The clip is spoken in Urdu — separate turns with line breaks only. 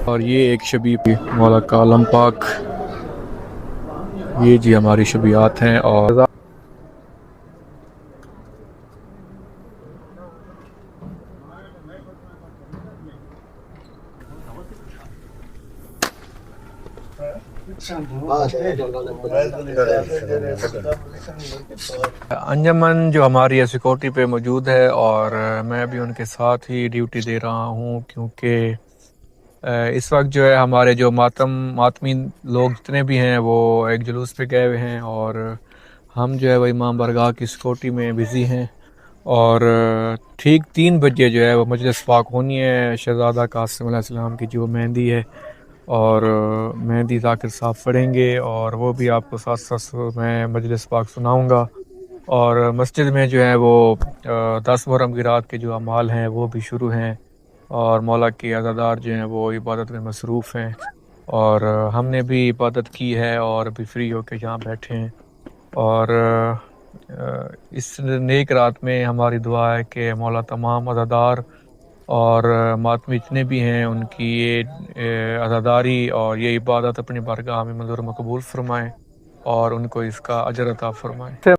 اور یہ ایک شبی مولا کا عالم پاک، یہ جی ہماری شبیات ہیں. اور انجمن جو ہماری سیکورٹی پہ موجود ہے، اور میں بھی ان کے ساتھ ہی ڈیوٹی دے رہا ہوں، کیونکہ اس وقت جو ہے ہمارے جو ماتمی لوگ جتنے بھی ہیں وہ ایک جلوس پہ گئے ہوئے ہیں، اور ہم جو ہے وہ امام بارگاہ کی سیکورٹی میں بزی ہیں. اور ٹھیک 3 بجے جو ہے وہ مجلس پاک ہونی ہے شہزادہ قاسم علیہ السلام کی جو مہندی ہے، اور مہندی ذاکر صاحب پڑھیں گے، اور وہ بھی آپ کو ساتھ ساتھ میں مجلس پاک سناؤں گا. اور مسجد میں جو ہے وہ 10 محرم کی رات کے جو اعمال ہیں وہ بھی شروع ہیں، اور مولا کے عزادار جو ہیں وہ عبادت میں مصروف ہیں، اور ہم نے بھی عبادت کی ہے اور ابھی فری ہو کے یہاں بیٹھے ہیں. اور اس نیک رات میں ہماری دعا ہے کہ مولا تمام عزادار اور ماتمی جتنے بھی ہیں ان کی یہ عزاداری اور یہ عبادت اپنی بارگاہ میں منظور مقبول فرمائیں، اور ان کو اس کا اجر عطا فرمائیں.